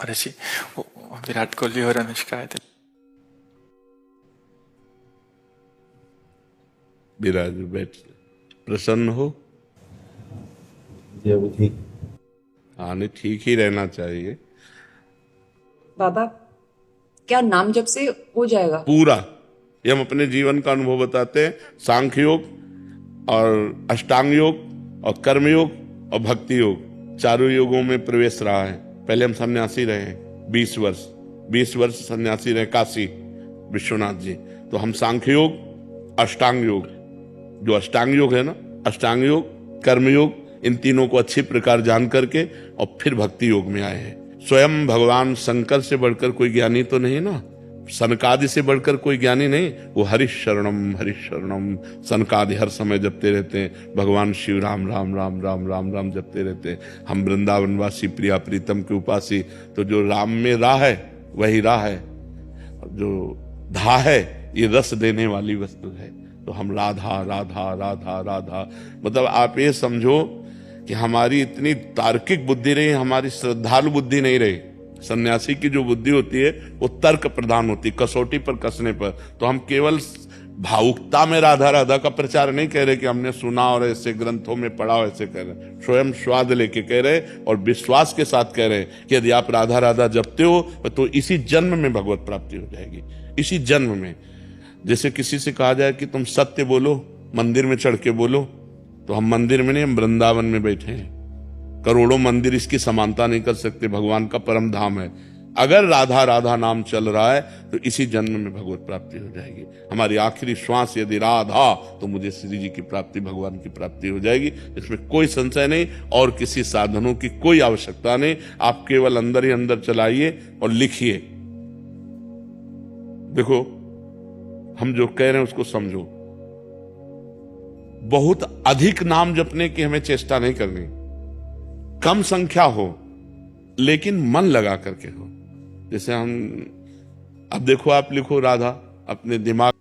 महर्षि विराट कोहली और अनुष्का आए थे। विराज बैठ, प्रसन्न हो? ये वो ठीक। हाँ, नहीं, ठीक ही रहना चाहिए बाबा, क्या नाम जब से हो जाएगा? पूरा। ये हम अपने जीवन का अनुभव बताते हैं। सांख्य योग और अष्टांग योग और कर्म योग और भक्ति योग, चारों योगों में प्रवेश रहा है। पहले हम सन्यासी रहे हैं 20 वर्ष सन्यासी रहे काशी विश्वनाथ जी। तो हम सांख्य योग, अष्टांग योग, जो अष्टांग योग है ना, अष्टांग योग, कर्म योग, इन तीनों को अच्छी प्रकार जान करके और फिर भक्ति योग में आए हैं। स्वयं भगवान शंकर से बढ़कर कोई ज्ञानी तो नहीं ना, सनकादि से बढ़कर कोई ज्ञानी नहीं। वो हरिशरणम हरिशरणम सनकादि हर समय जपते रहते हैं। भगवान शिव राम राम राम राम राम राम जपते रहते हैं। हम वृंदावनवासी प्रिया प्रीतम के उपासी, तो जो राम में राह है वही राह है, जो धा है ये रस देने वाली वस्तु है। तो हम राधा राधा राधा राधा, मतलब आप ये समझो कि हमारी इतनी तार्किक बुद्धि रही, हमारी श्रद्धालु बुद्धि नहीं रही। सन्यासी की जो बुद्धि होती है वो तर्क प्रधान होती, कसौटी पर कसने पर। तो हम केवल भावुकता में राधा राधा का प्रचार नहीं कह रहे कि हमने सुना और ऐसे ग्रंथों में पढ़ा और ऐसे कह रहे, स्वयं स्वाद लेके कह रहे और विश्वास के साथ कह रहे कि यदि आप राधा राधा जपते हो तो इसी जन्म में भगवत प्राप्ति हो जाएगी, इसी जन्म में। जैसे किसी से कहा जाए कि तुम सत्य बोलो, मंदिर में चढ़ के बोलो, तो हम मंदिर में नहीं, हम वृंदावन में बैठे हैं। करोड़ों मंदिर इसकी समानता नहीं कर सकते, भगवान का परम धाम है। अगर राधा राधा नाम चल रहा है तो इसी जन्म में भगवत प्राप्ति हो जाएगी। हमारी आखिरी श्वास यदि राधा, तो मुझे श्री जी की प्राप्ति, भगवान की प्राप्ति हो जाएगी, इसमें कोई संशय नहीं। और किसी साधनों की कोई आवश्यकता नहीं। आप केवल अंदर ही अंदर चलाइए और लिखिए। देखो, हम जो कह रहे हैं उसको समझो। बहुत अधिक नाम जपने की हमें चेष्टा नहीं करनी, कम संख्या हो लेकिन मन लगा करके हो। जैसे हम, अब देखो, आप लिखो राधा अपने दिमाग